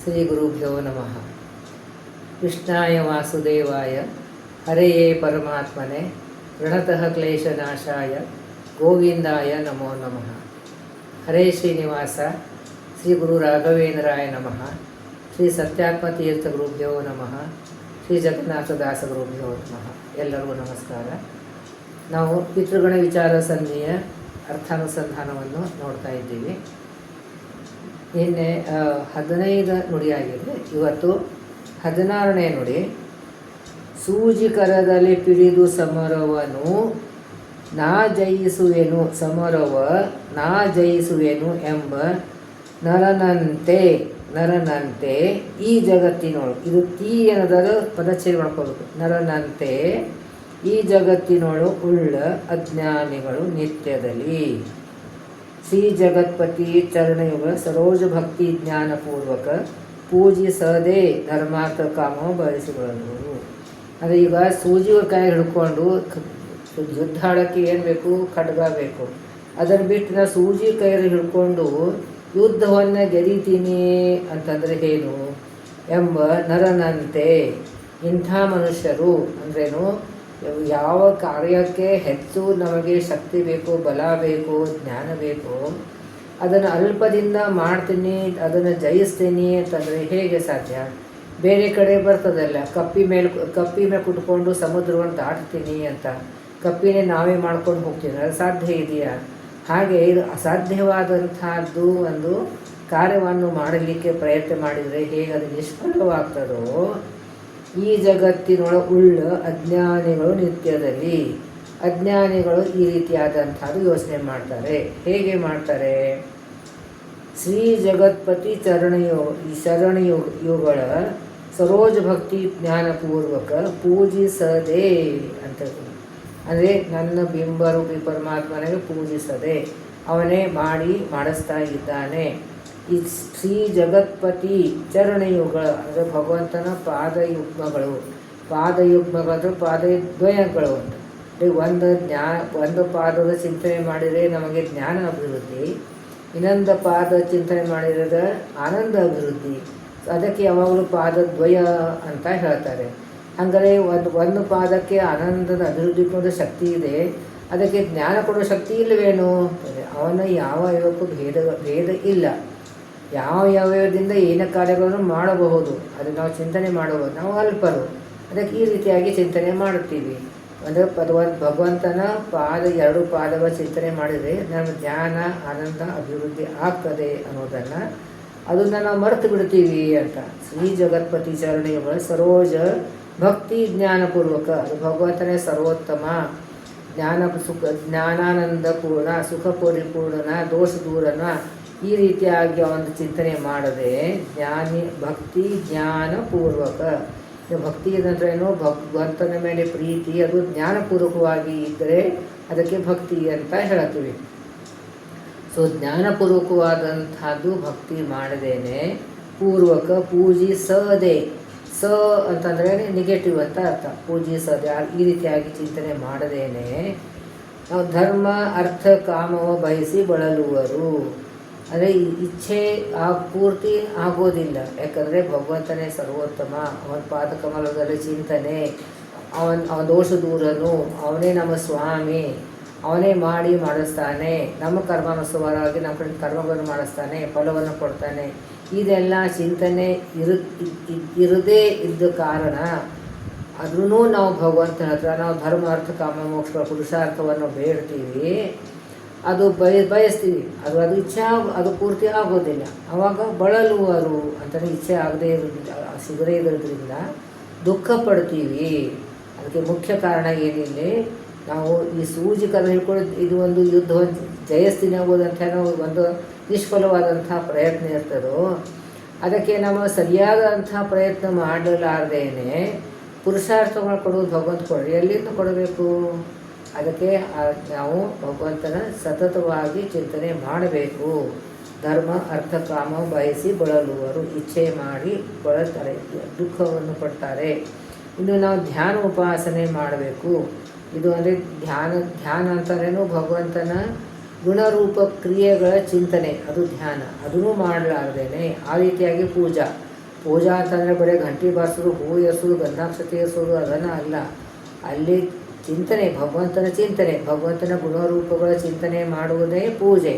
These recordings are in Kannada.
ಶ್ರೀ ಗುರುಭ್ಯೋ ನಮಃ. ಕೃಷ್ಣಾಯ ವಾಸುದೇವಾಯ ಹರೆಯೇ ಪರಮಾತ್ಮನೆ ಪ್ರಣತಃ ಕ್ಲೇಶನಾಶಾಯ ಗೋವಿಂದಾಯ ನಮೋ ನಮಃ. ಹರೇ ಶ್ರೀನಿವಾಸ ಶ್ರೀ ಗುರು ರಾಘವೇಂದ್ರಾಯ ನಮಃ. ಶ್ರೀ ಸತ್ಯಾತ್ಮತೀರ್ಥ ಗುರುಭ್ಯೋ ನಮಃ. ಶ್ರೀ ಜಗನ್ನಾಥದಾಸ ಗುರುಭ್ಯೋ ನಮಃ. ಎಲ್ಲರಿಗೂ ನಮಸ್ಕಾರ. ನಾವು ಪಿತೃಗಣ ವಿಚಾರ ಸಂಧಿಯ ಅರ್ಥಾನುಸಂಧಾನವನ್ನು ನೋಡ್ತಾ ಇದ್ದೀವಿ. ನಿನ್ನೆ 15 ನುಡಿಯಾಗಿದೆ. ಇವತ್ತು 16ನೇ ನುಡಿ. ಸೂಜಿ ಕರದಲ್ಲಿ ಪಿಡಿದು ಸಮರವನು ನಾ ಜಯಿಸುವೆನು, ಸಮರವ ನಾ ಜಯಿಸುವೆನು ಎಂಬ ನರನಂತೆ ಈ ಜಗತ್ತಿನೋಳು. ಇದು ತೀ ಅನ್ನೋದಾದ ಪದಚ್ಛೇದ ಮಾಡ್ಕೋಬೇಕು. ನರನಂತೆ ಈ ಜಗತ್ತಿನೋಳು ಉಳ್ಳ ಅಜ್ಞಾನಿಗಳು ನಿತ್ಯದಲ್ಲಿ ಶ್ರೀ ಜಗತ್ಪತಿ ಚರಣಯುಗ ಸರೋಜ ಭಕ್ತಿ ಜ್ಞಾನಪೂರ್ವಕ ಪೂಜಿಸದೆ ಧರ್ಮಾರ್ಥ ಕಾಮ ಬಯಸಿಕೊಳ್ಳುವರು. ಅಂದರೆ ಈಗ ಸೂಜಿ ಕೈ ಹಿಡ್ಕೊಂಡು ಯುದ್ಧ ಆಡೋಕ್ಕೆ ಏನು ಬೇಕು? ಖಡ್ಗ ಬೇಕು. ಅದನ್ನು ಬಿಟ್ಟು ನಾನು ಸೂಜಿ ಕೈಯಲ್ಲಿ ಹಿಡ್ಕೊಂಡು ಯುದ್ಧವನ್ನು ಗೆದಿತೀನಿ ಅಂತಂದರೆ ಏನು ಎಂಬ ನರನಂತೆ ಇಂಥ ಮನುಷ್ಯರು ಅಂದ್ರೇನು? ಯಾವ ಕಾರ್ಯಕ್ಕೆ ಹೆಚ್ಚು ನಮಗೆ ಶಕ್ತಿ ಬೇಕು, ಬಲ ಬೇಕು, ಜ್ಞಾನ ಬೇಕು, ಅದನ್ನು ಅಲ್ಪದಿಂದ ಮಾಡ್ತೀನಿ, ಅದನ್ನು ಜಯಿಸ್ತೀನಿ ಅಂತಂದರೆ ಹೇಗೆ ಸಾಧ್ಯ? ಬೇರೆ ಕಡೆ ಬರ್ತದಲ್ಲ, ಕಪ್ಪಿ ಮೇಲೆ ಕುಟ್ಕೊಂಡು ಸಮುದ್ರವನ್ನು ದಾಟ್ತೀನಿ ಅಂತ ಕಪ್ಪಿನೇ ನಾವೇ ಮಾಡ್ಕೊಂಡು ಹೋಗ್ತೀನಿ. ಅದು ಸಾಧ್ಯ ಇದೆಯಾ? ಹಾಗೆ ಇದು ಅಸಾಧ್ಯವಾದಂತಹದ್ದು ಒಂದು ಕಾರ್ಯವನ್ನು ಮಾಡಲಿಕ್ಕೆ ಪ್ರಯತ್ನ ಮಾಡಿದರೆ ಹೇಗೆ ಅದು ನಿಷ್ಫಲವಾಗ್ತದೋ, ಈ ಜಗತ್ತಿನೊಳ ಉಳ್ಳ ಅಜ್ಞಾನಿಗಳು ನಿತ್ಯದಲ್ಲಿ ಅಜ್ಞಾನಿಗಳು ಈ ರೀತಿಯಾದಂಥದ್ದು ಯೋಚನೆ ಮಾಡ್ತಾರೆ. ಹೇಗೆ ಮಾಡ್ತಾರೆ? ಶ್ರೀ ಜಗತ್ಪತಿ ಶರಣಯುಗಳ ಸರೋಜ ಭಕ್ತಿ ಜ್ಞಾನಪೂರ್ವಕ ಪೂಜಿಸದೆ ಅಂತ. ಅಂದರೆ ನನ್ನ ಬಿಂಬರೂಪಿ ಪರಮಾತ್ಮನಿಗೆ ಪೂಜಿಸದೆ ಅವನೇ ಮಾಡಿಸ್ತಾ ಇದ್ದಾನೆ. ಈ ಶ್ರೀ ಜಗತ್ಪತಿ ಚರಣಯುಗ ಅಂದರೆ ಭಗವಂತನ ಪಾದಯುಗ್ಮಗಳು ಅಂದರೆ ಪಾದದ್ವಯಗಳು ಅಂತ. ಒಂದು ಪಾದದ ಚಿಂತನೆ ಮಾಡಿದರೆ ನಮಗೆ ಜ್ಞಾನ ಅಭಿವೃದ್ಧಿ, ಇನ್ನೊಂದು ಪಾದ ಚಿಂತನೆ ಮಾಡಿದರೆ ಆನಂದ ಅಭಿವೃದ್ಧಿ. ಅದಕ್ಕೆ ಯಾವಾಗಲೂ ಪಾದದ್ವಯ ಅಂತ ಹೇಳ್ತಾರೆ. ಹಾಗಾದರೆ ಒಂದು ಪಾದಕ್ಕೆ ಆನಂದದ ಅಭಿವೃದ್ಧಿ ಕೊಡೋ ಶಕ್ತಿ ಇದೆ, ಅದಕ್ಕೆ ಜ್ಞಾನ ಕೊಡೋ ಶಕ್ತಿ ಇಲ್ಲವೇನು? ಅವನ ಯಾವ ಅವಯವಕ್ಕೂ ಭೇದ ಇಲ್ಲ. ಯಾವ ಅವಯವದಿಂದ ಏನ ಕಾರ್ಯಗಳನ್ನು ಮಾಡಬಹುದು, ಅದು ನಾವು ಚಿಂತನೆ ಮಾಡಬಹುದು. ನಾವು ಅಲ್ಪರು, ಅದಕ್ಕೆ ಈ ರೀತಿಯಾಗಿ ಚಿಂತನೆ ಮಾಡುತ್ತೀವಿ. ಅಂದರೆ ಭಗವಂತನ ಎರಡು ಪಾದಗಳ ಚಿಂತನೆ ಮಾಡಿದರೆ ನಮ್ಮ ಜ್ಞಾನ ಆನಂದ ಅಭಿವೃದ್ಧಿ ಆಗ್ತದೆ ಅದನ್ನು ನಾವು ಮರೆತು ಬಿಡ್ತೀವಿ ಅಂತ. ಶ್ರೀ ಜಗತ್ಪತಿ ಚರಣೆಗಳ ಸರೋಜ ಭಕ್ತಿ ಜ್ಞಾನಪೂರ್ವಕ, ಅದು ಭಗವಂತನೇ ಸರ್ವೋತ್ತಮ, ಜ್ಞಾನಾನಂದ ಪೂರ್ಣ, ಸುಖ ಪರಿಪೂರ್ಣನ, ದೋಷ ದೂರನ, ಈ ರೀತಿಯಾಗಿ ಒಂದು ಚಿಂತನೆ ಮಾಡದೆ ಭಕ್ತಿ ಜ್ಞಾನಪೂರ್ವಕ. ಭಕ್ತಿ ಏನಂದ್ರೇನು? ಭಗವಂತನ ಮೇಲೆ ಪ್ರೀತಿ, ಅದು ಜ್ಞಾನಪೂರ್ವಕವಾಗಿ ಇದ್ದರೆ ಅದಕ್ಕೆ ಭಕ್ತಿ ಅಂತ ಹೇಳ್ತೀವಿ. ಸೊ ಜ್ಞಾನಪೂರ್ವಕವಾದಂಥದ್ದು ಭಕ್ತಿ ಮಾಡದೇನೆ ಪೂರ್ವಕ ಪೂಜಿಸದೆ, ಅಂತಂದರೆ ನೆಗೆಟಿವ್ ಅಂತ ಅರ್ಥ. ಪೂಜಿಸದೆ ಈ ರೀತಿಯಾಗಿ ಚಿಂತನೆ ಮಾಡದೇನೆ ನಾವು ಧರ್ಮ ಅರ್ಥ ಕಾಮವ ಬಯಸಿ ಬಳಲುವರು. ಅಂದರೆ ಇಚ್ಛೆ ಪೂರ್ತಿ ಆಗೋದಿಲ್ಲ. ಯಾಕಂದರೆ ಭಗವಂತನೇ ಸರ್ವೋತ್ತಮ, ಅವನ ಪಾದಕಮಲದಲ್ಲಿ ಚಿಂತನೆ, ಅವನ ದೋಷ ದೂರನು, ಅವನೇ ನಮ್ಮ ಸ್ವಾಮಿ, ಅವನೇ ಮಾಡಿಸ್ತಾನೆ, ನಮ್ಮ ಕರ್ಮಾನುಸಾರವಾಗಿ ನಮ್ಮ ಕಡೆ ಕರ್ಮಗಳನ್ನು ಮಾಡಿಸ್ತಾನೆ, ಫಲವನ್ನು ಕೊಡ್ತಾನೆ. ಇದೆಲ್ಲ ಚಿಂತನೆ ಇರದೇ ಇದ್ದ ಕಾರಣ ಆದ್ರೂ ನಾವು ಭಗವಂತನ ಹತ್ರ ನಾವು ಧರ್ಮ ಅರ್ಥ ಕಾಮ ಮೋಕ್ಷ ಪುರುಷಾರ್ಥವನ್ನು ಬೇಡ್ತೀವಿ, ಅದು ಬಯಸ್ತೀವಿ. ಅದು ಇಚ್ಛೆ ಅದು ಪೂರ್ತಿ ಆಗೋದಿಲ್ಲ. ಆವಾಗ ಬಳಲುವರು ಅಂತಲೇ ಇಚ್ಛೆ ಸಿಗದೇ ಇರೋದ್ರಿಂದ ದುಃಖ ಪಡ್ತೀವಿ. ಅದಕ್ಕೆ ಮುಖ್ಯ ಕಾರಣ ಏನಿಲ್ಲ, ನಾವು ಈ ಸೂಜಿ ಕರ ಹಿಡ್ಕೊಂಡು ಇದು ಒಂದು ಯುದ್ಧ ಜಯಿಸ್ತೀನಿ ಆಗೋದಂಥ ಒಂದು ನಿಷ್ಫಲವಾದಂಥ ಪ್ರಯತ್ನ ಇರ್ತದೋ, ಅದಕ್ಕೆ ನಾವು ಸರಿಯಾದಂಥ ಪ್ರಯತ್ನ ಮಾಡಲಾರ್ದೇನೆ ಪುರುಷಾರ್ಥಗಳು ಕೊಡೋದು ಭಗವಂತ ಕೊಡ್ರಿ, ಎಲ್ಲಿಂದ ಕೊಡಬೇಕು? ಅದಕ್ಕೆ ನಾವು ಭಗವಂತನ ಸತತವಾಗಿ ಚಿಂತನೆ ಮಾಡಬೇಕು. ಧರ್ಮ ಅರ್ಥ ಕಾಮ ಬಯಸಿ ಬಳಲುವರು, ಇಚ್ಛೆ ಮಾಡಿ ಬಳಲ್ತಾರೆ, ದುಃಖವನ್ನು ಪಡ್ತಾರೆ. ಇನ್ನು ನಾವು ಧ್ಯಾನ ಉಪಾಸನೆ ಮಾಡಬೇಕು. ಇದು ಅಂದರೆ ಧ್ಯಾನ ಅಂತಂದ್ರೇನು? ಭಗವಂತನ ಗುಣರೂಪ ಕ್ರಿಯೆಗಳ ಚಿಂತನೆ, ಅದು ಧ್ಯಾನ. ಅದನ್ನು ಮಾಡಲಾರ್ದೇನೆ ಆ ರೀತಿಯಾಗಿ ಪೂಜಾ ಪೂಜಾ ಅಂತಂದರೆ ಬರೀ ಗಂಟೆ ಬಾರಿಸೋದು, ಹೂ ಎಸೋದು, ಗಂಧಾಕ್ಷತೆ ಎಸೋದು ಅದನ್ನು ಅಲ್ಲ. ಅಲ್ಲಿ ಚಿಂತನೆ, ಭಗವಂತನ ಚಿಂತನೆ, ಭಗವಂತನ ಗುಣರೂಪಗಳ ಚಿಂತನೆ ಮಾಡುವುದೇ ಪೂಜೆ.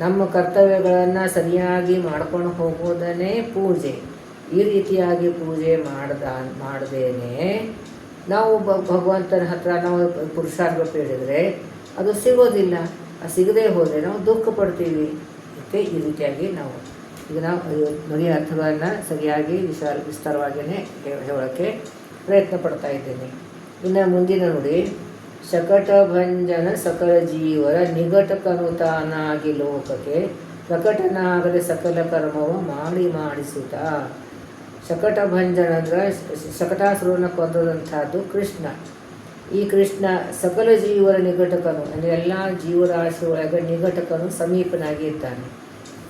ನಮ್ಮ ಕರ್ತವ್ಯಗಳನ್ನು ಸರಿಯಾಗಿ ಮಾಡ್ಕೊಂಡು ಹೋಗುವುದನ್ನೇ ಪೂಜೆ. ಈ ರೀತಿಯಾಗಿ ಪೂಜೆ ಮಾಡದೇನೆ ನಾವು ಭಗವಂತನ ಹತ್ರ ನಾವು ಪುರುಷಾರ್ಥ ಬೇಡಿದರೆ ಅದು ಸಿಗೋದಿಲ್ಲ. ಅದು ಸಿಗದೇ ಹೋದರೆ ನಾವು ದುಃಖ ಪಡ್ತೀವಿ. ಮತ್ತು ಈ ರೀತಿಯಾಗಿ ನಾವು ಈಗ ನಾವು ನುಡಿ ಅರ್ಥಗಳನ್ನು ಸರಿಯಾಗಿ ವಿಸ್ತಾರವಾಗಿಯೇ ಹೇಳೋಕ್ಕೆ ಪ್ರಯತ್ನ ಪಡ್ತಾ ಇದ್ದೇನೆ. ಇನ್ನು ಮುಂದಿನ ನುಡಿ, ಶಕಟಭಂಜನ ಸಕಲ ಜೀವರ ನಿಘಟಕನುತಾನಾಗಿ ಲೋಕಕ್ಕೆ ಪ್ರಕಟನಾಗದೆ ಸಕಲ ಕರ್ಮವ ಮಾಡಿಸುತ್ತ. ಶಕಟಭಂಜನ ಅಂದರೆ ಶಕಟಾಸುರನ ಕೊಂದಂಥದ್ದು ಕೃಷ್ಣ. ಈ ಕೃಷ್ಣ ಸಕಲ ಜೀವರ ನಿಘಟಕನು ಅಂದರೆ ಎಲ್ಲ ಜೀವರಾಶಿ ಒಳಗೆ ನಿಘಟಕನು ಸಮೀಪನಾಗಿ ಇದ್ದಾನೆ.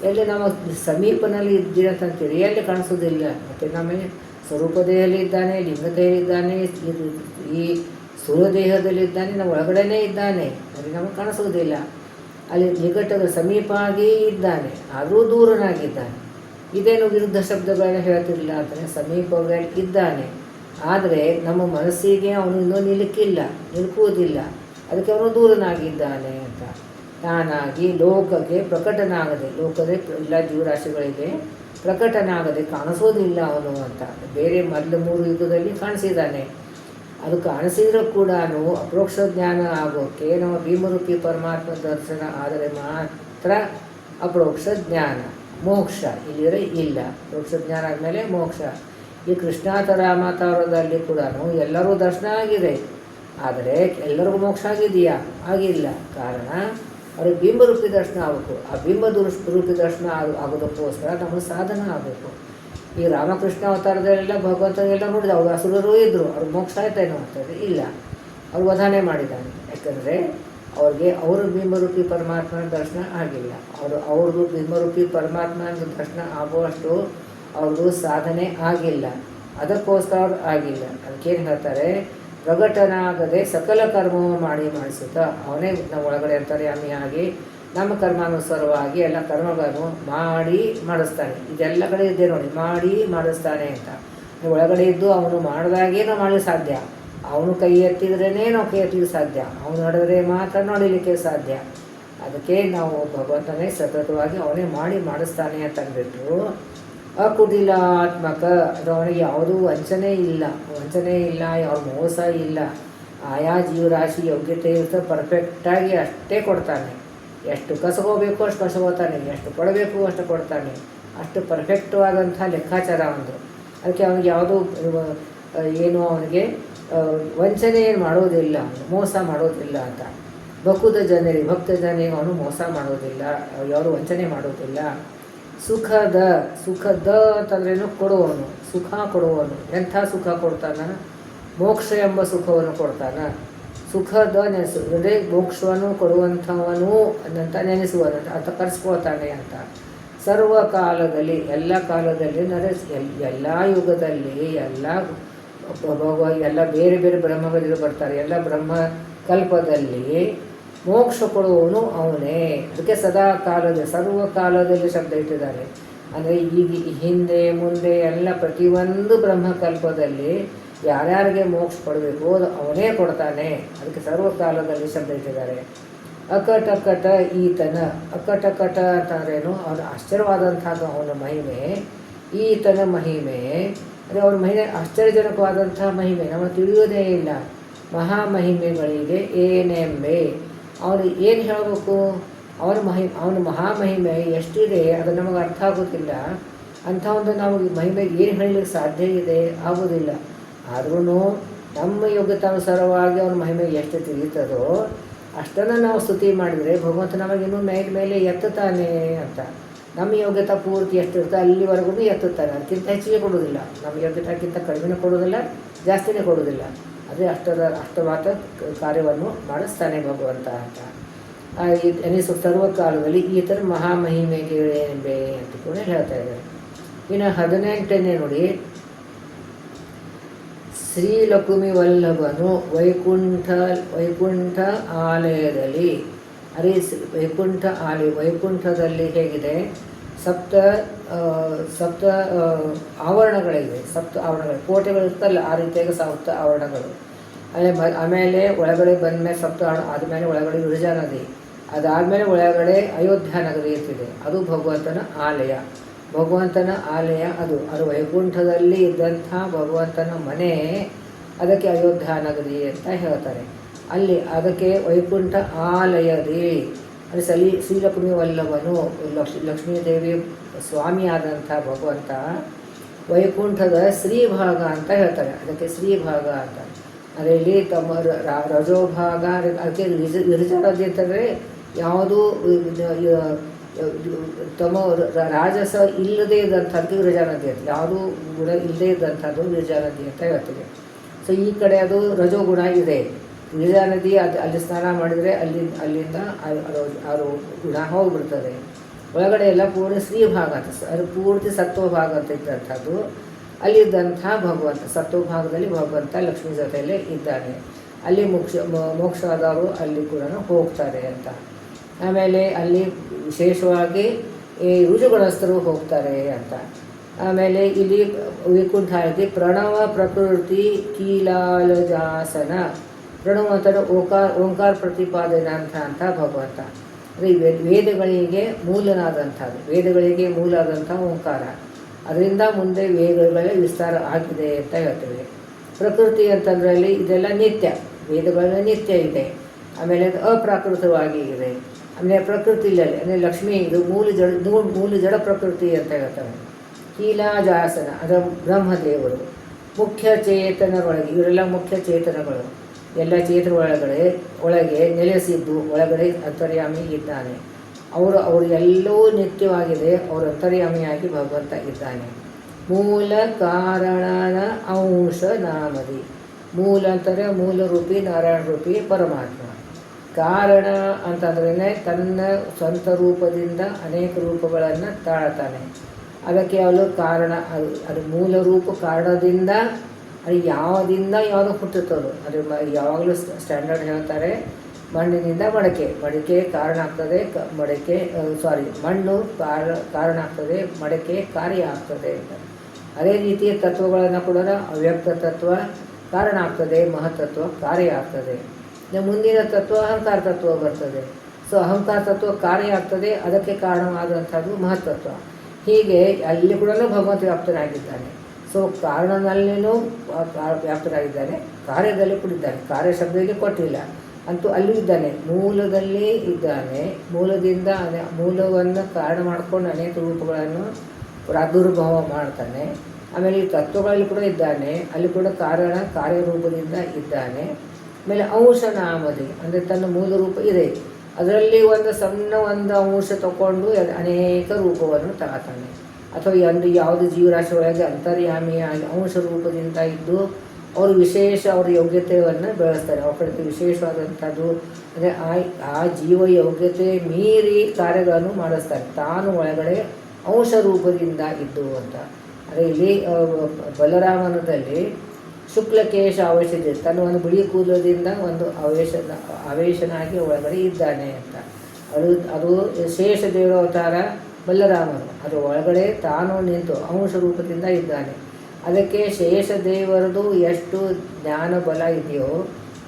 ಎಲ್ಲಿ ನಾವು ಸಮೀಪನಲ್ಲಿ ಇದ್ದೀರಂತಂತೀರಿ, ಎಲ್ಲಿ ಕಾಣಿಸೋದಿಲ್ಲ. ಮತ್ತು ನಮಗೆ ಸ್ವರೂಪದೇಹದಲ್ಲಿ ಇದ್ದಾನೆ, ಲಿಂಗದೇಹದಲ್ಲಿದ್ದಾನೆ, ಈ ಸ್ಥೂಲದೇಹದಲ್ಲಿದ್ದಾನೆ, ನಾವು ಒಳಗಡೆನೇ ಇದ್ದಾನೆ, ಅಲ್ಲಿ ನಮಗೆ ಕಾಣಿಸೋದಿಲ್ಲ. ಅಲ್ಲಿ ನಿಕಟದ ಸಮೀಪಾಗಿ ಇದ್ದಾನೆ, ಆದರೂ ದೂರನಾಗಿದ್ದಾನೆ. ಇದೇನು ವಿರುದ್ಧ ಶಬ್ದಗಳನ್ನು ಹೇಳ್ತಿರಲಿಲ್ಲ ಅಂತಲೇ ಸಮೀಪವಾಗಿ ಇದ್ದಾನೆ. ಆದರೆ ನಮ್ಮ ಮನಸ್ಸಿಗೆ ಅವನು ಇನ್ನೂ ನಿಲುಕುವುದಿಲ್ಲ, ಅದಕ್ಕೆ ಅವನು ದೂರನಾಗಿದ್ದಾನೆ ಅಂತ. ತಾನಾಗಿ ಲೋಕಕ್ಕೆ ಪ್ರಕಟನಾಗದೆ, ಲೋಕದ ಎಲ್ಲ ಜೀವರಾಶಿಗಳಿಗೆ ಪ್ರಕಟನಾಗದೆ ಕಾಣಿಸೋದಿಲ್ಲ ಅವನು ಅಂತ. ಬೇರೆ ಮೊದಲು 3 ಯುಗದಲ್ಲಿ ಕಾಣಿಸಿದ್ದಾನೆ. ಅದು ಕಾಣಿಸಿದರೂ ಕೂಡ ಅಪರೋಕ್ಷ ಜ್ಞಾನ ಆಗೋಕ್ಕೆ ನಮ್ಮ ಭೀಮರೂಪಿ ಪರಮಾತ್ಮ ದರ್ಶನ ಆದರೆ ಮಾತ್ರ ಅಪರೋಕ್ಷ ಜ್ಞಾನ, ಮೋಕ್ಷ ಇಲ್ಲಿದ್ರೆ ಇಲ್ಲ. ಅಪರೋಕ್ಷ ಜ್ಞಾನ ಆದಮೇಲೆ ಮೋಕ್ಷ. ಈ ಕೃಷ್ಣಾವತಾರದಲ್ಲಿ ಕೂಡ ಎಲ್ಲರೂ ದರ್ಶನ ಆಗಿದೆ, ಆದರೆ ಎಲ್ಲರಿಗೂ ಮೋಕ್ಷ ಆಗಿದೆಯಾ? ಆಗಿಲ್ಲ. ಕಾರಣ ಅವ್ರಿಗೆ ಬಿಂಬರೂಪಿ ದರ್ಶನ ಆಗಬೇಕು. ಆ ರೂಪಿ ದರ್ಶನ ಆಗೋದಕ್ಕೋಸ್ಕರ ನಮಗೆ ಸಾಧನ ಆಗಬೇಕು. ಈ ರಾಮಕೃಷ್ಣ ಅವತಾರದಲ್ಲೆಲ್ಲ ಭಗವಂತನೆಲ್ಲ ನೋಡಿದ, ಅವ್ರು ಅಸುರರೂ ಇದ್ದರು, ಅವ್ರಿಗೆ ಮೋಕ್ಷ ಆಯ್ತೇನೋ ಅಂತಂದರೆ ಇಲ್ಲ, ಅವ್ರು ವಧಾನೆ ಮಾಡಿದ್ದಾನೆ. ಯಾಕಂದರೆ ಅವ್ರಿಗೆ ಅವರು ಬಿಂಬರೂಪಿ ಪರಮಾತ್ಮನ ದರ್ಶನ ಆಗಿಲ್ಲ. ಅವ್ರದ್ದು ಬಿಂಬರೂಪಿ ಪರಮಾತ್ಮನ ದರ್ಶನ ಆಗುವಷ್ಟು ಅವ್ರದ್ದು ಸಾಧನೆ ಆಗಿಲ್ಲ, ಅದಕ್ಕೋಸ್ಕರ ಅವ್ರು ಆಗಿಲ್ಲ. ಅದಕ್ಕೇನು ಹೇಳ್ತಾರೆ, ಪ್ರಕಟನಾಗದೆ ಸಕಲ ಕರ್ಮವನ್ನು ಮಾಡಿಸುತ್ತಾ ಅವನೇ ನಮ್ಮ ಒಳಗಡೆ ಅಂತರ್ಯಾಮಿಯಾಗಿ ನಮ್ಮ ಕರ್ಮಾನುಸಾರವಾಗಿ ಎಲ್ಲ ಕರ್ಮಗಳನ್ನು ಮಾಡಿಸ್ತಾನೆ. ಇದೆಲ್ಲ ಕಡೆ ಇದ್ದೇ ನೋಡಿ, ಮಾಡಿಸ್ತಾನೆ ಅಂತ. ಒಳಗಡೆ ಇದ್ದು ಅವನು ಮಾಡಿದಾಗೇ ನಾವು ಮಾಡಲಿಕ್ಕೆ ಸಾಧ್ಯ. ಅವನು ಕೈ ಎತ್ತಿದ್ರೇ ನಾವು ಕೈ ಎತ್ತಲಿಕ್ಕೆ ಸಾಧ್ಯ, ಅವನು ನಡೆದರೆ ಮಾತ್ರ ನೋಡಲಿಕ್ಕೆ ಸಾಧ್ಯ. ಅದಕ್ಕೆ ನಾವು ಭಗವಂತನೇ ಸತತವಾಗಿ ಅವನೇ ಮಾಡಿಸ್ತಾನೆ ಅಂತ ಅಂದ್ಬಿಟ್ಟು ಅಕುಟಿಲಾತ್ಮಕ, ಅದು ಅವನಿಗೆ ಯಾವುದೂ ವಂಚನೆ ಇಲ್ಲ, ಯಾವ ಮೋಸ ಇಲ್ಲ. ಆಯಾ ಜೀವರಾಶಿ ಯೋಗ್ಯತೆ ಇರ್ತದೆ, ಪರ್ಫೆಕ್ಟಾಗಿ ಅಷ್ಟೇ ಕೊಡ್ತಾನೆ. ಎಷ್ಟು ಕಸಗೋಬೇಕು ಅಷ್ಟು ಕಸಗೋತಾನೆ, ಎಷ್ಟು ಕೊಡಬೇಕು ಅಷ್ಟು ಕೊಡ್ತಾನೆ. ಅಷ್ಟು ಪರ್ಫೆಕ್ಟವಾದಂಥ ಲೆಕ್ಕಾಚಾರ ಒಂದು. ಅದಕ್ಕೆ ಅವನಿಗೆ ಯಾವುದೂ ಅವನಿಗೆ ವಂಚನೆ ಏನು ಮಾಡೋದಿಲ್ಲ, ಮೋಸ ಮಾಡೋದಿಲ್ಲ ಅಂತ. ಭಕ್ತ ಜನರಿಗೆ ಅವನು ಮೋಸ ಮಾಡೋದಿಲ್ಲ, ಯಾರು ವಂಚನೆ ಮಾಡೋದಿಲ್ಲ. ಸುಖದ ಅಂತಂದ್ರೇನು? ಕೊಡುವವನು, ಸುಖ ಕೊಡುವವನು. ಎಂಥ ಸುಖ ಕೊಡ್ತಾನ? ಮೋಕ್ಷ ಎಂಬ ಸುಖವನ್ನು ಕೊಡ್ತಾನ. ಸುಖದ ಹೃದಯ ಮೋಕ್ಷವನ್ನು ಕೊಡುವಂಥವನು ಅಂತ ನೆನೆಸುವನು ಅಂತ ಕರೆಸ್ಕೋತಾನೆ ಅಂತ. ಸರ್ವಕಾಲದಲ್ಲಿ, ಎಲ್ಲ ಕಾಲದಲ್ಲಿ ಎಲ್ಲ ಯುಗದಲ್ಲಿ ಎಲ್ಲ ಬೇರೆ ಬೇರೆ ಬ್ರಹ್ಮಗಳು ಬರ್ತಾರೆ. ಎಲ್ಲ ಬ್ರಹ್ಮ ಕಲ್ಪದಲ್ಲಿ ಮೋಕ್ಷ ಕೊಡುವವನು ಅವನೇ. ಅದಕ್ಕೆ ಸದಾ ಕಾಲದಲ್ಲಿ, ಸರ್ವಕಾಲದಲ್ಲಿ ಶಬ್ದ ಇಟ್ಟಿದ್ದಾರೆ. ಅಂದರೆ ಈಗ ಹಿಂದೆ ಮುಂದೆ ಎಲ್ಲ ಪ್ರತಿಯೊಂದು ಬ್ರಹ್ಮಕಲ್ಪದಲ್ಲಿ ಯಾರ್ಯಾರಿಗೆ ಮೋಕ್ಷ ಕೊಡಬೇಕು ಅದು ಅವನೇ ಕೊಡ್ತಾನೆ. ಅದಕ್ಕೆ ಸರ್ವಕಾಲದಲ್ಲಿ ಶಬ್ದ ಇಟ್ಟಿದ್ದಾರೆ. ಅಕಟಕಟ ಈತನ, ಅಕಟಕಟ ಅಂತಂದ್ರೇನು? ಅವನ ಆಶ್ಚರ್ಯವಾದಂಥದ್ದು ಅವನ ಮಹಿಮೆ, ಈತನ ಮಹಿಮೆ. ಅಂದರೆ ಅವನ ಮಹಿಮೆ ಆಶ್ಚರ್ಯಜನಕವಾದಂಥ ಮಹಿಮೆ, ನಮಗೆ ತಿಳಿಯೋದೇ ಇಲ್ಲ. ಮಹಾಮಹಿಮೆಗಳಿಗೆ ಏನೆಂಬೆ, ಅವನು ಏನು ಹೇಳಬೇಕು? ಅವನ ಮಹಾಮಹಿಮೆ ಎಷ್ಟಿದೆ ಅದು ನಮಗೆ ಅರ್ಥ ಆಗೋದಿಲ್ಲ. ಅಂಥ ಒಂದು ನಾವು ಮಹಿಮೆ ಏನು ಹೇಳಲಿಕ್ಕೆ ಸಾಧ್ಯ ಇದೆ? ಆಗೋದಿಲ್ಲ. ಆದ್ರೂ ನಮ್ಮ ಯೋಗ್ಯತಾನುಸಾರವಾಗಿ ಅವನ ಮಹಿಮೆ ಎಷ್ಟು ತಿಳಿಯುತ್ತದೋ ಅಷ್ಟನ್ನು ನಾವು ಸ್ತುತಿ ಮಾಡಿದರೆ ಭಗವಂತ ನಮಗಿನ್ನೂ ಮೇಲೆ ಎತ್ತುತ್ತಾನೆ ಅಂತ. ನಮ್ಮ ಯೋಗ್ಯತಾ ಪೂರ್ತಿ ಎಷ್ಟಿರುತ್ತೆ ಅಲ್ಲಿವರೆಗೂ ಎತ್ತುತ್ತಾನೆ, ಅದಕ್ಕಿಂತ ಹೆಚ್ಚಿಗೆ ಕೊಡೋದಿಲ್ಲ. ನಮ್ಮ ಯೋಗ್ಯತೆಗಿಂತ ಕಡಿಮೆ ಕೊಡೋದಿಲ್ಲ, ಜಾಸ್ತಿನೇ ಕೊಡೋದಿಲ್ಲ. ಅದೇ ಅಷ್ಟವಾದ ಕಾರ್ಯವನ್ನು ಮಾಡಿಸ್ತಾನೆ ಭಗವಂತ ಅಂತ ಎನಿಸು. ಸರ್ವಕಾಲದಲ್ಲಿ ಈ ಥರ ಮಹಾಮಹಿಮೆಗಳೇನೆಂಬೆ ಅಂತ ಕೂಡ ಹೇಳ್ತಾ ಇದ್ದಾರೆ. ಇನ್ನು 18ನೇ ನೋಡಿ, ಶ್ರೀಲಕುಮಿ ವಲ್ಲಭನು ವೈಕುಂಠ ಆಲಯದಲ್ಲಿ, ವೈಕುಂಠದಲ್ಲಿ ಹೇಗಿದೆ? ಸಪ್ತ ಸಪ್ತ ಆವರಣಗಳಿವೆ. ಸಪ್ತ ಆವರಣಗಳು, ಕೋಟೆಗಳು ಇರ್ತಲ್ಲ, ಆ ರೀತಿಯಾಗಿ ಸಪ್ತ ಆವರಣಗಳು. ಆಮೇಲೆ ಒಳಗಡೆ ಬಂದಮೇಲೆ ಸಪ್ತ ಆದಮೇಲೆ ಒಳಗಡೆ ವಿರಜಾ ನದಿ, ಅದಾದಮೇಲೆ ಒಳಗಡೆ ಅಯೋಧ್ಯ ನಗರಿ ಇರ್ತಿದೆ, ಅದು ಭಗವಂತನ ಆಲಯ. ಭಗವಂತನ ಆಲಯ ಅದು ವೈಕುಂಠದಲ್ಲಿ ಇದ್ದಂಥ ಭಗವಂತನ ಮನೆ, ಅದಕ್ಕೆ ಅಯೋಧ್ಯ ನಗರಿ ಅಂತ ಹೇಳ್ತಾರೆ. ಅಲ್ಲಿ ಅದಕ್ಕೆ ವೈಕುಂಠ ಆಲಯದೇ ಅಂದರೆ ಶ್ರೀಲಕ್ಷ್ಮೀ ವಲ್ಲಭನು ಲಕ್ಷ್ಮೀದೇವಿ ಸ್ವಾಮಿಯಾದಂಥ ಭಗವಂತ ವೈಕುಂಠದ ಶ್ರೀಭಾಗ ಅಂತ ಹೇಳ್ತಾರೆ. ಅದಕ್ಕೆ ಶ್ರೀಭಾಗ ಅಂತ. ಅದರಲ್ಲಿ ತಮ್ಮ ರಜೋಭಾಗ, ಅದಕ್ಕೆ ವಿರಜಾ ನದಿ ಅಂತಂದರೆ ಯಾವುದು ತಮ್ಮ ರಾಜಸ ಇಲ್ಲದೇ ಇದ್ದಂಥದ್ದು ವಿರಜಾ ನದಿ ಅಂತ, ಯಾವುದೂ ಗುಣ ಇಲ್ಲದೇ ಇದ್ದಂಥದ್ದು ವಿರಜಾ ನದಿ ಅಂತ ಹೇಳ್ತೀವಿ. ಸೊ ಈ ಕಡೆ ಅದು ರಜೋಗುಣ ಇದೆ. ವಿರಜಾ ನದಿ ಅಲ್ಲಿ ಸ್ನಾನ ಮಾಡಿದರೆ ಅಲ್ಲಿಂದ ಅದು ಗುಣ ಹೋಗಿಬಿಡ್ತದೆ. ಒಳಗಡೆ ಎಲ್ಲ ಪೂರ್ಣ ಶ್ರೀಭಾಗ ಅಂತ, ಅದು ಪೂರ್ತಿ ಸತ್ವಭಾಗ ಅಂತ ಇದ್ದಂಥದ್ದು. ಅಲ್ಲಿದ್ದಂಥ ಭಗವಂತ ಸತ್ವಭಾಗದಲ್ಲಿ ಭಗವಂತ ಲಕ್ಷ್ಮೀ ಜೊತೆಯಲ್ಲೇ ಇದ್ದಾನೆ. ಅಲ್ಲಿ ಮೋಕ್ಷ ಆದವರು ಅಲ್ಲಿ ಕೂಡ ಹೋಗ್ತಾರೆ ಅಂತ. ಆಮೇಲೆ ಅಲ್ಲಿ ವಿಶೇಷವಾಗಿ ಈ ರುಜುಗುಣಸ್ಥರು ಹೋಗ್ತಾರೆ ಅಂತ. ಆಮೇಲೆ ಇಲ್ಲಿ ವೈಕುಂಠಾದಿ ಪ್ರಣವ ಪ್ರಕೃತಿ ಕೀಲಾಲಜಾಸನ, ಪ್ರಣವ ಅಂತಂದರೆ ಓಂಕಾರ ಪ್ರತಿಪಾದನೆ ಅಂತ ಭಗವಂತ. ಅಂದರೆ ವೇದಗಳಿಗೆ ಮೂಲನಾದಂಥದ್ದು, ವೇದಗಳಿಗೆ ಮೂಲ ಆದಂಥ ಓಂಕಾರ, ಅದರಿಂದ ಮುಂದೆ ವೇದಗಳ ವಿಸ್ತಾರ ಆಗಿದೆ ಅಂತ ಹೇಳ್ತೇವೆ. ಪ್ರಕೃತಿ ಅಂತಂದ್ರಲ್ಲಿ ಇದೆಲ್ಲ ನಿತ್ಯ, ವೇದಗಳ ನಿತ್ಯ ಇದೆ. ಆಮೇಲೆ ಅದು ಅಪ್ರಾಕೃತವಾಗಿ ಇದೆ. ಆಮೇಲೆ ಪ್ರಕೃತಿಯಲ್ಲಿ ಅಂದರೆ ಲಕ್ಷ್ಮೀ ಇದು ಮೂಲ ಜಡ ಪ್ರಕೃತಿ ಅಂತ ಹೇಳ್ತಾರೆ. ಕೀಲಾಜಾಸನ ಅದರ ಬ್ರಹ್ಮದೇವರು, ಮುಖ್ಯ ಚೇತನರೊಳಗೆ, ಇವರೆಲ್ಲ ಮುಖ್ಯ ಚೇತನಗಳು, ಎಲ್ಲ ಚೇತನ ಒಳಗೆ ನೆಲೆಸಿದ್ದು ಒಳಗಡೆ ಅಂತರ್ಯಾಮಿ ಇದ್ದಾನೆ. ಅವರು ಎಲ್ಲವೂ ನಿತ್ಯವಾಗಿದೆ, ಅವರು ಅಂತರ್ಯಾಮಿಯಾಗಿ ಭಗವಂತ ಇದ್ದಾನೆ. ಮೂಲ ಕಾರಣನ ಅಂಶ ನಾಮದಿ, ಮೂಲ ಅಂತಂದರೆ ಮೂಲ ರೂಪಿ ನಾರಾಯಣ ರೂಪಿ ಪರಮಾತ್ಮ. ಕಾರಣ ಅಂತಂದ್ರೇ ತನ್ನ ಸ್ವಂತ ರೂಪದಿಂದ ಅನೇಕ ರೂಪಗಳನ್ನು ತಾಳ್ತಾನೆ. ಅದಕ್ಕೆ ಅವಳು ಕಾರಣ, ಅದು ಮೂಲ ರೂಪ ಕಾರಣದಿಂದ, ಅದು ಯಾವುದು ಹುಟ್ಟುತ್ತದು. ಅದು ಯಾವಾಗಲೂ ಸ್ಟ್ಯಾಂಡರ್ಡ್ ಹೇಳ್ತಾರೆ, ಮಣ್ಣಿನಿಂದ ಮಡಿಕೆ ಕಾರಣ ಆಗ್ತದೆ, ಮಣ್ಣು ಕಾರಣ ಆಗ್ತದೆ, ಮಡಿಕೆ ಕಾರ್ಯ ಆಗ್ತದೆ ಅಂತ. ಅದೇ ರೀತಿಯ ತತ್ವಗಳನ್ನು ಕೂಡ ಅವ್ಯಕ್ತ ತತ್ವ ಕಾರಣ ಆಗ್ತದೆ, ಮಹತ್ತತ್ವ ಕಾರ್ಯ ಆಗ್ತದೆ. ಮುಂದಿನ ತತ್ವ ಅಹಂಕಾರ ತತ್ವ ಬರ್ತದೆ. ಸೊ ಅಹಂಕಾರ ತತ್ವ ಕಾರ್ಯ ಆಗ್ತದೆ, ಅದಕ್ಕೆ ಕಾರಣವಾದಂಥದ್ದು ಮಹತ್ತತ್ವ. ಹೀಗೆ ಅಲ್ಲಿ ಕೂಡ ಭಗವಂತ ವ್ಯಾಪ್ತನಾಗಿದ್ದಾನೆ. ಸೊ ಕಾರಣದಲ್ಲಿನೂ ವ್ಯಾಪ್ತನಾಗಿದ್ದಾನೆ, ಕಾರ್ಯದಲ್ಲಿ ಕೂಡ ಇದ್ದಾನೆ. ಕಾರ್ಯ ಶಬ್ದದಲ್ಲಿ ಕೊಟ್ಟಿಲ್ಲ, ಅಂತೂ ಅಲ್ಲೂ ಇದ್ದಾನೆ, ಮೂಲದಲ್ಲಿ ಇದ್ದಾನೆ. ಮೂಲವನ್ನು ಕಾರಣ ಮಾಡಿಕೊಂಡು ಅನೇಕ ರೂಪಗಳನ್ನು ಪ್ರಾದುರ್ಭಾವ ಮಾಡ್ತಾನೆ. ಆಮೇಲೆ ಈ ತತ್ವಗಳಲ್ಲಿ ಕೂಡ ಇದ್ದಾನೆ, ಅಲ್ಲಿ ಕೂಡ ಕಾರ್ಯರೂಪದಿಂದ ಇದ್ದಾನೆ. ಆಮೇಲೆ ಅಂಶ ನಾಮದಿ ಅಂದರೆ ತನ್ನ ಮೂಲ ರೂಪ ಇದೆ, ಅದರಲ್ಲಿ ಒಂದು ಅಂಶ ತಗೊಂಡು ಅನೇಕ ರೂಪವನ್ನು ತಗೋತಾನೆ. ಅಥವಾ ಯಾವುದು ಜೀವರಾಶಿ ಒಳಗೆ ಅಂತರ್ಯಾಮಿಯಾಗಿ ಅಂಶ ರೂಪದಿಂದ ಇದ್ದು ಅವರು ವಿಶೇಷ ಅವರ ಯೋಗ್ಯತೆಯನ್ನು ಬೆಳೆಸ್ತಾರೆ. ಅವ್ರ ಕಡೆಗೆ ವಿಶೇಷವಾದಂಥದ್ದು ಅಂದರೆ ಆ ಜೀವ ಯೋಗ್ಯತೆ ಮೀರಿ ಕಾರ್ಯಗಳನ್ನು ಮಾಡಿಸ್ತಾರೆ, ತಾನು ಒಳಗಡೆ ಅಂಶ ರೂಪದಿಂದ ಇದ್ದು ಅಂತ. ಅದೇ ಇಲ್ಲಿ ಬಲರಾಮನದಲ್ಲಿ ಶುಕ್ಲಕೇಶ ಆವೇಶಿದೆ, ತನ್ನ ಒಂದು ಬಿಳಿ ಕೂದಲದಿಂದ ಒಂದು ಆವೇಶನಾಗಿ ಒಳಗಡೆ ಇದ್ದಾನೆ ಅಂತ. ಅದು ಶೇಷ ದೇವರ ಅವತಾರ ಬಲರಾಮನು, ಅದು ಒಳಗಡೆ ತಾನು ನಿಂತು ಅಂಶ ರೂಪದಿಂದ ಇದ್ದಾನೆ. ಅದಕ್ಕೆ ಶೇಷ ದೇವರದು ಎಷ್ಟು ಜ್ಞಾನ ಬಲ ಇದೆಯೋ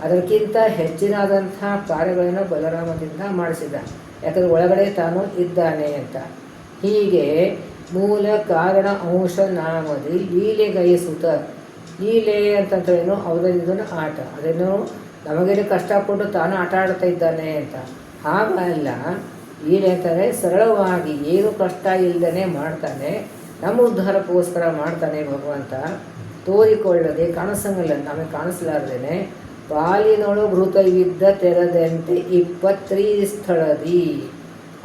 ಅದಕ್ಕಿಂತ ಹೆಚ್ಚಿನಾದಂಥ ಕಾರ್ಯಗಳನ್ನು ಬಲರಾಮದಿಂದ ಮಾಡಿಸಿದ, ಯಾಕಂದರೆ ಒಳಗಡೆ ತಾನು ಇದ್ದಾನೆ ಅಂತ. ಹೀಗೆ ಮೂಲ ಕಾರಣ ಅಂಶ ನಾಮದಿ ಲೀಲೆಗೈಸುತ್ತ, ಲೀಲೆ ಅಂತಂದ್ರೇನು ಇದನ್ನು ಆಟ, ಅದನ್ನು ನಮಗೇನು ಕಷ್ಟಪಟ್ಟು ತಾನು ಆಟ ಆಡ್ತಾ ಇದ್ದಾನೆ ಅಂತ. ಹಾಗಲ್ಲ, ಲೀಲೆ ಅಂತಂದರೆ ಸರಳವಾಗಿ ಏನು ಕಷ್ಟ ಇಲ್ಲದೇ ಮಾಡ್ತಾನೆ, ನಮ್ಮ ಉದ್ಧಾರಕ್ಕೋಸ್ಕರ ಮಾಡ್ತಾನೆ ಭಗವಂತ. ತೋರಿಕೊಳ್ಳದೆ ಕಾಣಿಸಂಗಿಲ್ಲ, ನಮಗೆ ಕಾಣಿಸ್ಲಾರ್ದೇನೆ ಪಾಲಿನೊಳು ಘೃತವಿದ್ದ ತೆರದಂತೆ 23 ಸ್ಥಳದಿ.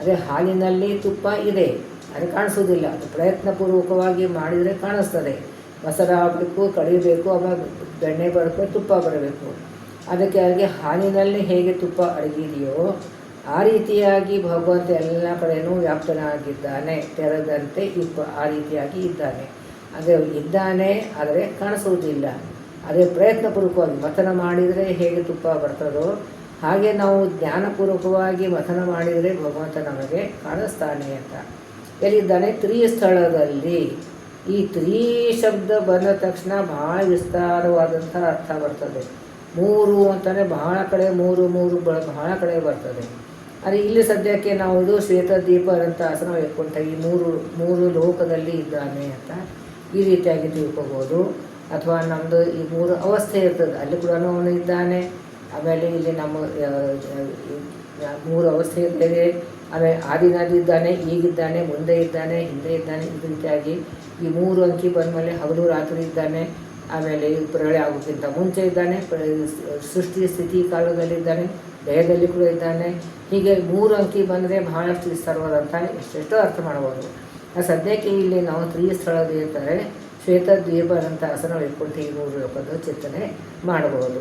ಅದೇ ಹಾಲಿನಲ್ಲಿ ತುಪ್ಪ ಇದೆ, ಅದು ಕಾಣಿಸೋದಿಲ್ಲ, ಅದು ಪ್ರಯತ್ನಪೂರ್ವಕವಾಗಿ ಮಾಡಿದರೆ ಕಾಣಿಸ್ತದೆ. ಮೊಸರು ಹಾಕಬೇಕು, ಕಡಿಬೇಕು, ಆಮೇಲೆ ಬೆಣ್ಣೆ ಬರಬೇಕು, ತುಪ್ಪ ಬರಬೇಕು. ಅದಕ್ಕೆ ಹಾಲಿನಲ್ಲಿ ಹೇಗೆ ತುಪ್ಪ ಅಡಗಿದೆಯೋ ಆ ರೀತಿಯಾಗಿ ಭಗವಂತ ಎಲ್ಲ ಕಡೆಯೂ ವ್ಯಾಪ್ತನಾಗಿದ್ದಾನೆ, ತೆರೆದಂತೆ ಆ ರೀತಿಯಾಗಿ ಇದ್ದಾನೆ. ಅದೇ ಇದ್ದಾನೆ, ಆದರೆ ಕಾಣಿಸುವುದಿಲ್ಲ. ಅದೇ ಪ್ರಯತ್ನಪೂರ್ವಕವಾಗಿ ಮಥನ ಮಾಡಿದರೆ ಹೇಗೆ ತುಪ್ಪ ಬರ್ತದೋ ಹಾಗೆ ನಾವು ಜ್ಞಾನಪೂರ್ವಕವಾಗಿ ಮಥನ ಮಾಡಿದರೆ ಭಗವಂತ ನಮಗೆ ಕಾಣಿಸ್ತಾನೆ ಅಂತ. ಎಲ್ಲಿದ್ದಾನೆ? ತ್ರಿಸ್ಥಳದಲ್ಲಿ. ಈ ತ್ರೀ ಶಬ್ದ ಬಂದ ತಕ್ಷಣ ಬಹಳ ವಿಸ್ತಾರವಾದಂಥ ಅರ್ಥ ಬರ್ತದೆ. ಮೂರು ಅಂತಲೇ ಬಹಳ ಕಡೆ ಮೂರು ಬಹಳ ಕಡೆ ಬರ್ತದೆ. ಆದರೆ ಇಲ್ಲಿ ಸದ್ಯಕ್ಕೆ ನಾವು ಇದು ಶ್ವೇತದ್ವೀಪ ಅಂತ ಆಸನ ಇಟ್ಕೊಂಡ ಈ ಮೂರು ಲೋಕದಲ್ಲಿ ಇದ್ದಾನೆ ಅಂತ ಈ ರೀತಿಯಾಗಿ ತಿಳ್ಕೊಬೋದು. ಅಥವಾ ನಮ್ಮದು ಈ ಮೂರು ಅವಸ್ಥೆ ಇರ್ತದೆ, ಅಲ್ಲಿ ಕೂಡ ಅವನು ಇದ್ದಾನೆ. ಆಮೇಲೆ ಇಲ್ಲಿ ನಮ್ಮ ಮೂರು ಅವಸ್ಥೆ ಇದ್ದೇವೆ. ಆಮೇಲೆ ಆದಿನಾದಿದ್ದಾನೆ, ಈಗಿದ್ದಾನೆ, ಮುಂದೆ ಇದ್ದಾನೆ, ಹಿಂದೆ ಇದ್ದಾನೆ. ಈ ರೀತಿಯಾಗಿ ಈ ಮೂರು ಅಂಕಿ ಬಂದಮೇಲೆ ಹಗಲು ರಾತ್ರಿ ಇದ್ದಾನೆ. ಆಮೇಲೆ ಪ್ರಳಯ ಆಗೋಕ್ಕಿಂತ ಮುಂಚೆ ಇದ್ದಾನೆ, ಸೃಷ್ಟಿ ಸ್ಥಿತಿ ಕಾಲದಲ್ಲಿದ್ದಾನೆ, ಲಯದಲ್ಲಿ ಕೂಡ ಇದ್ದಾನೆ. ಹೀಗೆ ಮೂರು ಅಂಕಿ ಬಂದರೆ ಬಹಳಷ್ಟು ವಿಸ್ತಾರವಾದಂಥ ಎಷ್ಟೆಷ್ಟೋ ಅರ್ಥ ಮಾಡ್ಬೋದು. ಸದ್ಯಕ್ಕೆ ಇಲ್ಲಿ ನಾವು ತ್ರಿಸ್ಥಳದ ಇರ್ತಾರೆ ಶ್ವೇತದ್ವೀಪ ಅಂತ ಆಸನ ಇಟ್ಕೊಂಡು ಈ ಮೂರು ಲೋಕದ ಚಿಂತನೆ ಮಾಡಬಹುದು.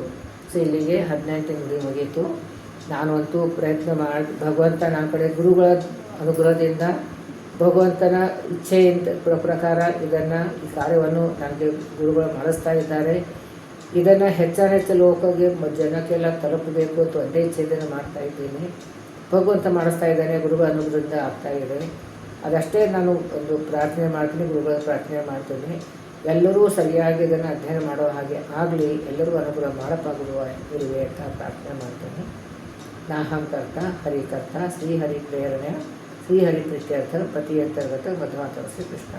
ಸೊ ಇಲ್ಲಿಗೆ 18 ಮುಗೀತು. ನಾನಂತೂ ಪ್ರಯತ್ನ ಮಾಡಿ ಭಗವಂತ ನನ್ನ ಕಡೆ ಗುರುಗಳ ಅನುಗ್ರಹದಿಂದ ಭಗವಂತನ ಇಚ್ಛೆಯಿಂದ ಪ್ರಕಾರ ಈ ಕಾರ್ಯವನ್ನು ನನಗೆ ಗುರುಗಳು ಮಾಡಿಸ್ತಾ ಇದ್ದಾರೆ. ಇದನ್ನು ಹೆಚ್ಚು ಲೋಕಕ್ಕೆ ಜನಕ್ಕೆಲ್ಲ ತಲುಪಬೇಕು ಅಂತ ಒಂದೇ ಇಚ್ಛೆಯನ್ನು ಮಾಡ್ತಾ ಇದ್ದೀನಿ. ಭಗವಂತ ಮಾಡಿಸ್ತಾ ಇದ್ದಾನೆ, ಗುರುಗಳ ಅನುಗ್ರಹದಿಂದ ಆಗ್ತಾ ಇದೆ. ಅದಷ್ಟೇ ನಾನು ಒಂದು ಪ್ರಾರ್ಥನೆ ಮಾಡ್ತೀನಿ, ಗುರುಗಳ ಪ್ರಾರ್ಥನೆ ಮಾಡ್ತೀನಿ. ಎಲ್ಲರೂ ಸರಿಯಾಗಿ ಇದನ್ನು ಅಧ್ಯಯನ ಮಾಡೋ ಹಾಗೆ ಆಗಲಿ, ಎಲ್ಲರಿಗೂ ಅನುಗ್ರಹ ಮಾಡಪ್ಪ ಗುರುವೆ ಅಂತ ಪ್ರಾರ್ಥನೆ ಮಾಡ್ತೀನಿ. ನಾಹಂಕರ್ತ ಹರಿಕರ್ತ ಶ್ರೀಹರಿ ಪ್ರೇರಣೆ ಶ್ರೀಹರಿ ಪ್ರೀತ್ಯರ್ಥ ಪ್ರತಿ ಅಂತರ್ಗತ ಮಧ್ವಾತರಸಿ ಕೃಷ್ಣ.